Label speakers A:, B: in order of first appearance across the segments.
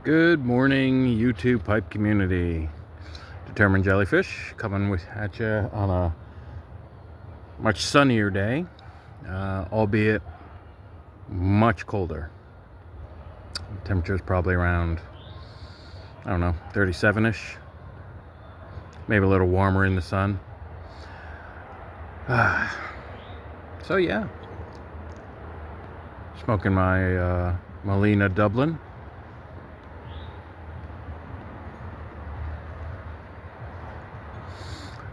A: Good morning, YouTube pipe community. Determined Jellyfish coming at you on a much sunnier day, albeit much colder. The temperature is probably around, 37-ish. Maybe a little warmer in the sun. So yeah, smoking my Molina Dublin.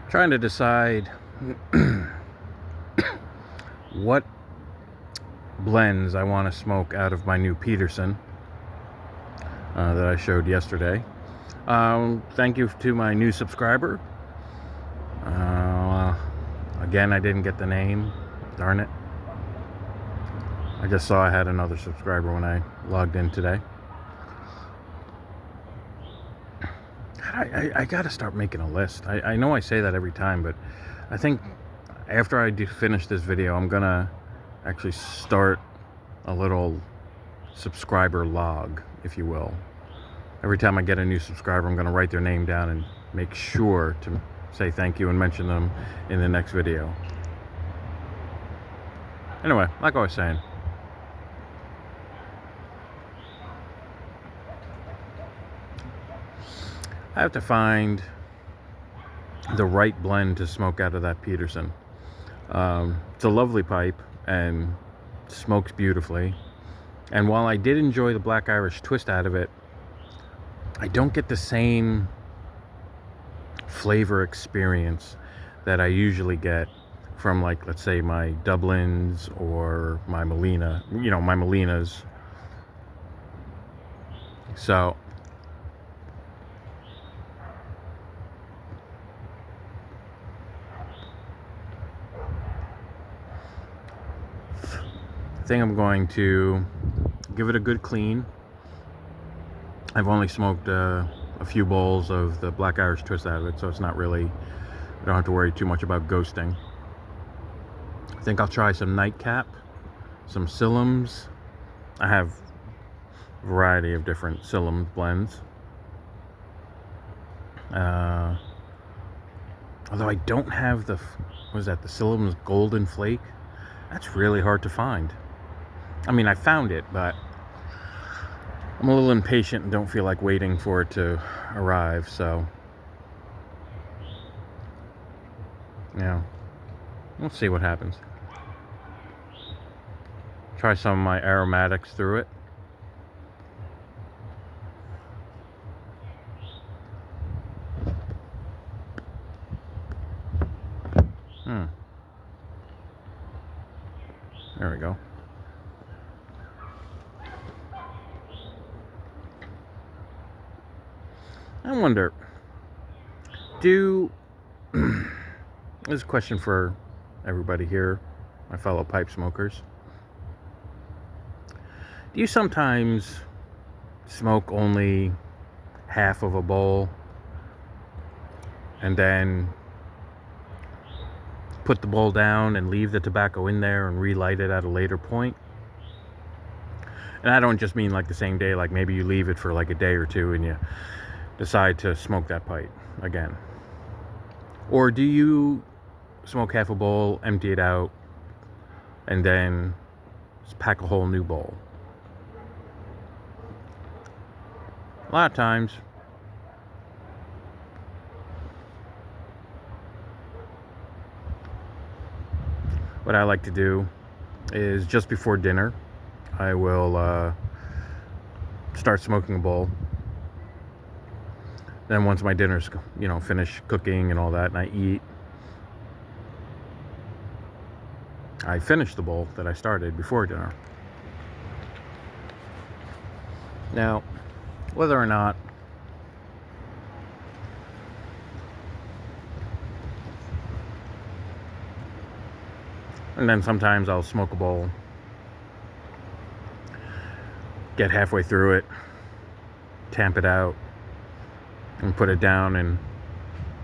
A: Trying to decide what blends I want to smoke out of my new Peterson that I showed yesterday. Thank you to my new subscriber. Again, I didn't get the name. Darn it. I just saw I had another subscriber when I logged in today. I gotta start making a list. I know I say that every time, but I think after I do finish this video, I'm gonna actually start a little subscriber log, if you will. Every time I get a new subscriber, I'm gonna write their name down and make sure to say thank you and mention them in the next video. Anyway, like I was saying, I have to find the right blend to smoke out of that Peterson. It's a lovely pipe and smokes beautifully. And while I did enjoy the Black Irish twist out of it, I don't get the same flavor experience that I usually get from, like, let's say my Dublins or my Molina, my Molinas. So I think I'm going to give it a good clean. I've only smoked a few bowls of the Black Irish twist out of it, so it's not really, I don't have to worry too much about ghosting. I think I'll try some Nightcap, some Sillums. I have a variety of different Sillum blends. Although I don't have the Sillum's Golden Flake. That's really hard to find. I mean, I found it, but I'm a little impatient and don't feel like waiting for it to arrive, so yeah, we'll see what happens. Try some of my aromatics through it. There we go. I wonder, this is a question for everybody here, my fellow pipe smokers. Do you sometimes smoke only half of a bowl and then put the bowl down and leave the tobacco in there and relight it at a later point? And I don't just mean like the same day, like maybe you leave it for like a day or two and you decide to smoke that pipe again. Or do you smoke half a bowl, empty it out, and then just pack a whole new bowl? A lot of times what I like to do is just before dinner, I will start smoking a bowl. Then once my dinner's, finished cooking and all that, and I eat, I finish the bowl that I started before dinner. Now, whether or not and then sometimes I'll smoke a bowl, get halfway through it, tamp it out, and put it down and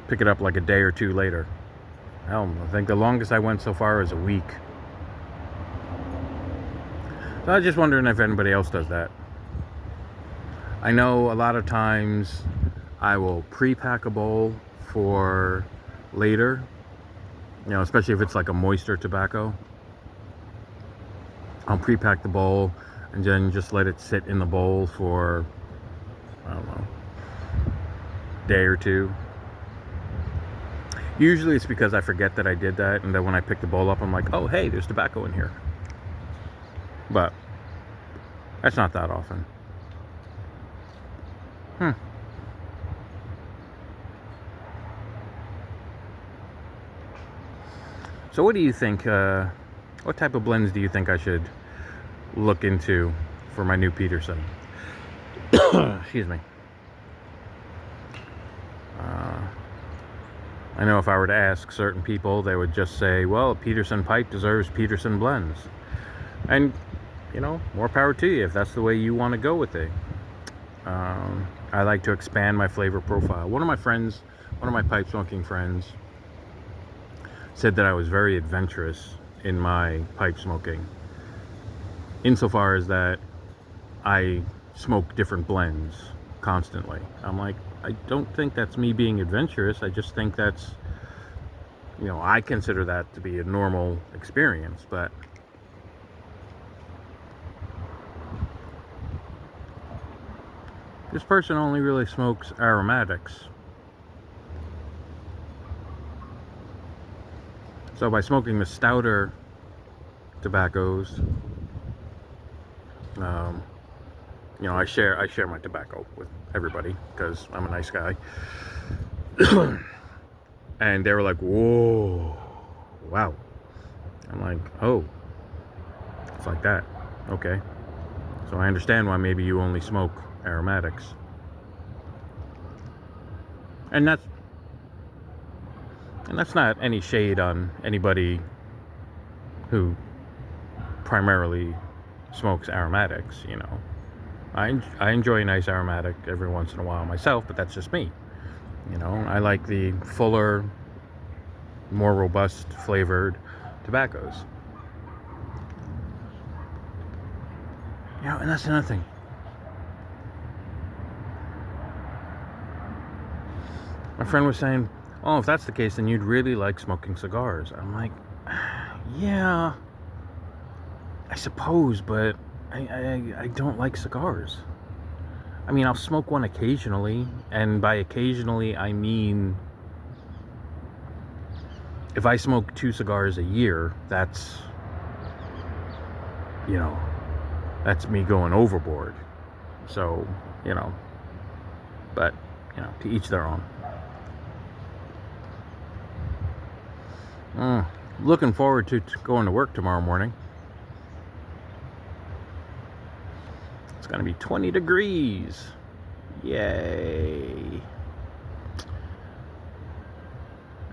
A: pick it up like a day or two later. Hell, I think the longest I went so far is a week. So I was just wondering if anybody else does that. I know a lot of times I will pre-pack a bowl for later, especially if it's like a moister tobacco. I'll pre-pack the bowl and then just let it sit in the bowl for, I don't know, day or two. Usually it's because I forget that I did that, and then when I pick the bowl up, I'm like, oh, hey, there's tobacco in here. But that's not that often. So what do you think, what type of blends do you think I should look into for my new Peterson? Excuse me. I know if I were to ask certain people, they would just say, well, a Peterson pipe deserves Peterson blends. And, more power to you if that's the way you want to go with it. I like to expand my flavor profile. One of my pipe smoking friends said that I was very adventurous in my pipe smoking, insofar as that I smoke different blends constantly. I'm like, I don't think that's me being adventurous. I just think that's, I consider that to be a normal experience. But this person only really smokes aromatics. So by smoking the stouter tobaccos, I share my tobacco with everybody because I'm a nice guy. And they were like, whoa, wow. I'm like, oh, it's like that. Okay. So I understand why maybe you only smoke aromatics. And that's not any shade on anybody who primarily smokes aromatics, I enjoy a nice aromatic every once in a while myself, but that's just me. I like the fuller, more robust flavored tobaccos. And that's another thing. My friend was saying, oh, if that's the case, then you'd really like smoking cigars. I'm like, yeah, I suppose, but I don't like cigars. I mean, I'll smoke one occasionally, and by occasionally, I mean, if I smoke 2 cigars a year, that's, that's me going overboard. So, but, to each their own. Looking forward to going to work tomorrow morning. It's going to be 20 degrees. Yay.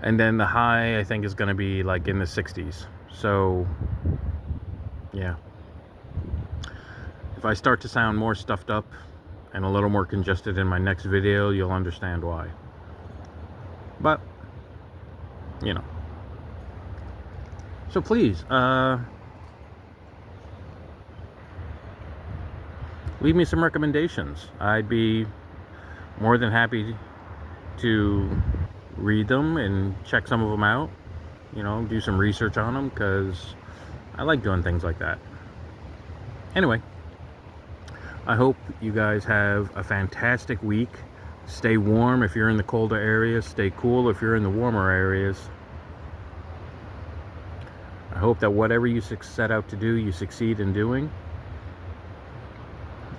A: And then the high, I think, is going to be like in the 60s. So, yeah. If I start to sound more stuffed up and a little more congested in my next video, you'll understand why. But, So please, leave me some recommendations. I'd be more than happy to read them and check some of them out. Do some research on them, because I like doing things like that. Anyway, I hope you guys have a fantastic week. Stay warm if you're in the colder areas. Stay cool if you're in the warmer areas. I hope that whatever you set out to do, you succeed in doing.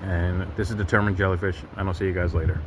A: And this is Determined Jellyfish, and I'll see you guys later.